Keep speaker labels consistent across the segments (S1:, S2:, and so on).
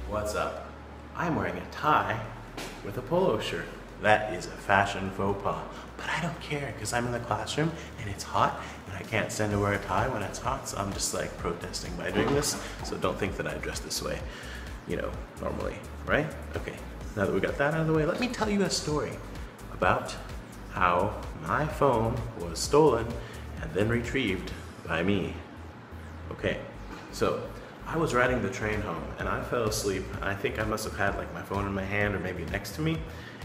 S1: What's up? I'm wearing a tie with a polo shirt. That is a fashion faux pas. But I don't care because I'm in the classroom and it's hot and I can't stand to wear a tie when it's hot, so I'm just like protesting by doing this. So don't think that I dress this way, normally, right? Okay, now that we got that out of the way, let me tell you a story about how my phone was stolen and then retrieved by me. Okay, so I was riding the train home and I fell asleep. I think I must have had like my phone in my hand or maybe next to me.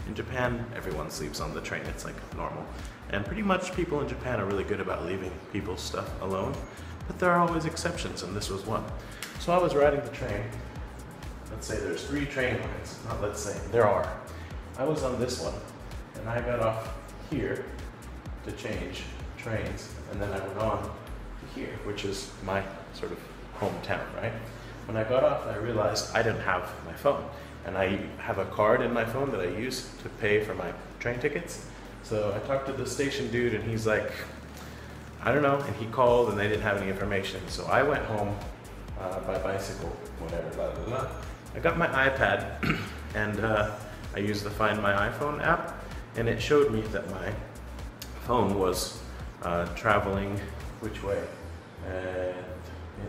S1: In Japan, everyone sleeps on the train. It's like normal. And pretty much people in Japan are really good about leaving people's stuff alone, but there are always exceptions, and this was one. So I was riding the train. Let's say there's 3 train lines. Not let's say, there are. I was on this one, and I got off here to change trains, and then I went on to here, which is my sort of hometown, right? When I got off, I realized I didn't have my phone. And I have a card in my phone that I use to pay for my train tickets. So I talked to the station dude and he's like, I don't know, and he called and they didn't have any information. So I went home by bicycle, whatever, blah, blah, blah. I got my iPad and I used the Find My iPhone app, and it showed me that my phone was traveling, which way?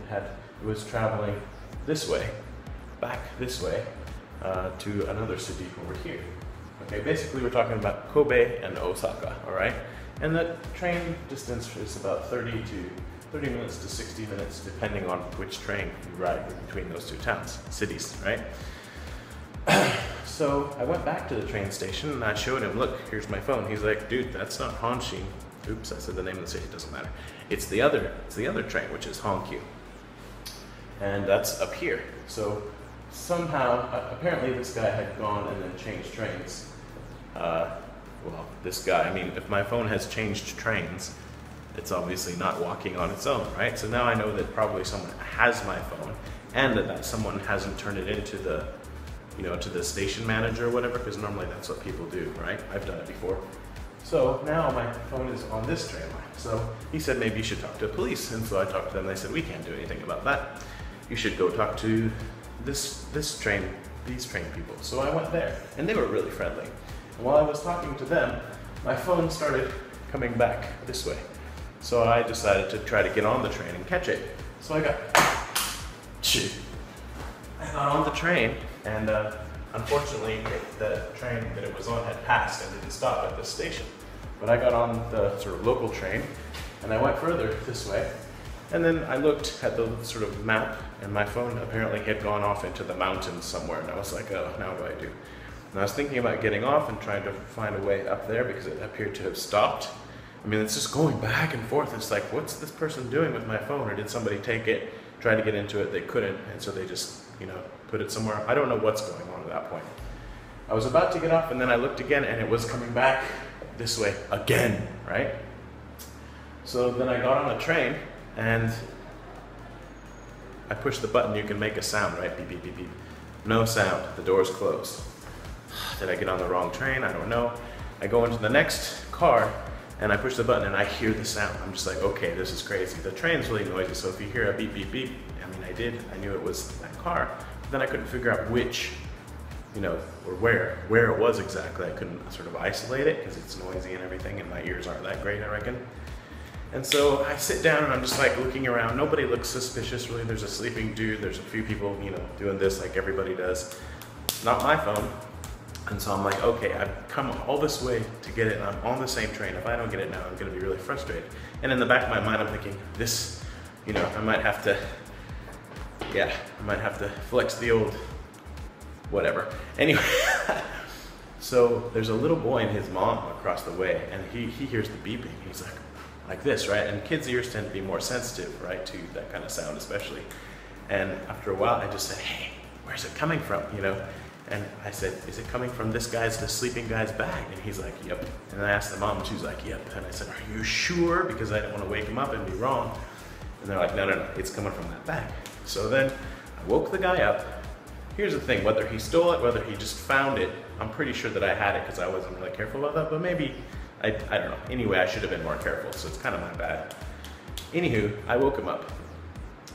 S1: It was traveling this way, back this way, to another city over here. Okay, basically we're talking about Kobe and Osaka, all right? And the train distance is about 30 minutes to 60 minutes, depending on which train you ride between those 2 towns, cities, right? So I went back to the train station and I showed him, look, here's my phone. He's like, dude, that's not Honshin. Oops, I said the name of the city, it doesn't matter. It's the other train, which is Honkyu. And that's up here. So somehow, apparently this guy had gone and then changed trains. Well, this guy, I mean, if my phone has changed trains, it's obviously not walking on its own, right? So now I know that probably someone has my phone and that someone hasn't turned it into the, to the station manager or whatever, because normally that's what people do, right? I've done it before. So now my phone is on this train line. So he said, maybe you should talk to the police. And so I talked to them, they said, we can't do anything about that. You should go talk to these train people. So I went there and they were really friendly. And while I was talking to them, my phone started coming back this way. So I decided to try to get on the train and catch it. So I got on the train, and unfortunately the train that it was on had passed and didn't stop at this station. But I got on the sort of local train and I went further this way. And then I looked at the sort of map, and my phone apparently had gone off into the mountains somewhere, and I was like, oh, now what do I do? And I was thinking about getting off and trying to find a way up there because it appeared to have stopped. I mean, it's just going back and forth. It's like, what's this person doing with my phone? Or did somebody take it, try to get into it, they couldn't, and so they just, put it somewhere. I don't know what's going on at that point. I was about to get off, and then I looked again, and it was coming back this way again, right? So then I got on a train, and I pushed the button. You can make a sound, right? Beep, beep, beep, beep. No sound. The door's closed. Did I get on the wrong train? I don't know. I go into the next car and I push the button and I hear the sound. I'm just like, okay, this is crazy. The train's really noisy, so if you hear a beep, beep, beep, I mean, I did. I knew it was that car. But then I couldn't figure out which, or where it was exactly. I couldn't sort of isolate it because it's noisy and everything, and my ears aren't that great, I reckon. And so I sit down and I'm just like looking around. Nobody looks suspicious really. There's a sleeping dude. There's a few people, doing this like everybody does. Not my phone. And so I'm like, okay, I've come all this way to get it and I'm on the same train. If I don't get it now, I'm gonna be really frustrated. And in the back of my mind, I'm thinking this, I might have to flex the old whatever. Anyway, so there's a little boy and his mom across the way, and he hears the beeping. He's like this, right? And kids' ears tend to be more sensitive, right, to that kind of sound especially. And after a while, I just said, hey, where's it coming from, And I said, is it coming from the sleeping guy's bag? And he's like, yep. And I asked the mom, and she was like, yep. And I said, are you sure? Because I didn't want to wake him up and be wrong. And they're like, no, it's coming from that bag. So then I woke the guy up. Here's the thing, whether he stole it, whether he just found it, I'm pretty sure that I had it because I wasn't really careful about that, but maybe, I don't know. Anyway, I should have been more careful, so it's kind of my bad. Anywho, I woke him up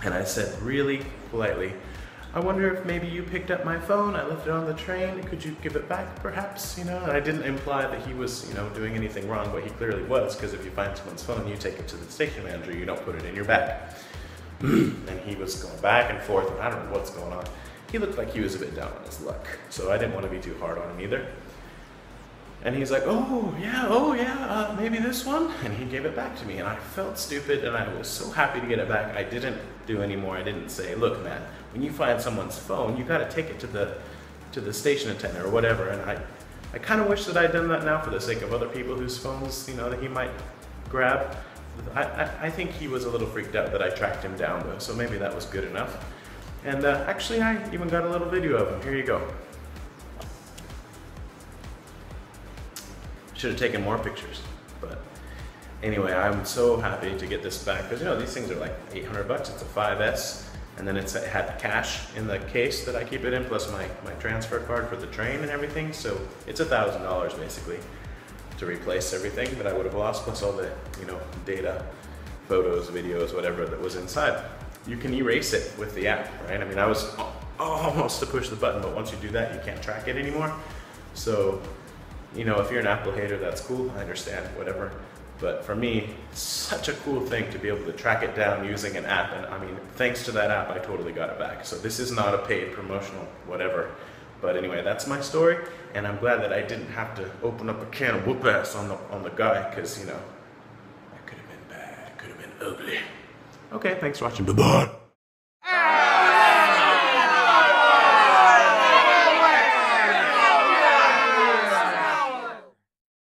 S1: and I said really politely, I wonder if maybe you picked up my phone, I left it on the train, could you give it back perhaps, you know? And I didn't imply that he was, you know, doing anything wrong, but he clearly was, because if you find someone's phone, you take it to the station manager, you don't put it in your bag. And he was going back and forth, and I don't know what's going on. He looked like he was a bit down on his luck, so I didn't want to be too hard on him either. And he's like, oh yeah, maybe this one? And he gave it back to me, and I felt stupid, and I was so happy to get it back. I didn't do any more. I didn't say, look man, when you find someone's phone, you gotta take it to the station attendant or whatever. And I kind of wish that I'd done that now for the sake of other people whose phones, you know, that he might grab. I think he was a little freaked out that I tracked him down though, so maybe that was good enough. And actually, I even got a little video of him. Here you go. Should have taken more pictures, but anyway, I'm so happy to get this back, because you know, these things are like 800 bucks. It's a 5S, and then it had cash in the case that I keep it in, plus my transfer card for the train and everything, so it's $1,000 basically to replace everything that I would have lost, plus all the, you know, data, photos, videos, whatever that was inside. You can erase it with the app, right? I mean, I was almost to push the button, but once you do that, you can't track it anymore. So, you know, if you're an Apple hater, that's cool, I understand, whatever. But for me, it's such a cool thing to be able to track it down using an app. And I mean, thanks to that app, I totally got it back. So this is not a paid promotional whatever. But anyway, that's my story. And I'm glad that I didn't have to open up a can of whoop ass on the guy, because, you know, that could have been bad, it could have been ugly. Okay, thanks for watching, bye-bye.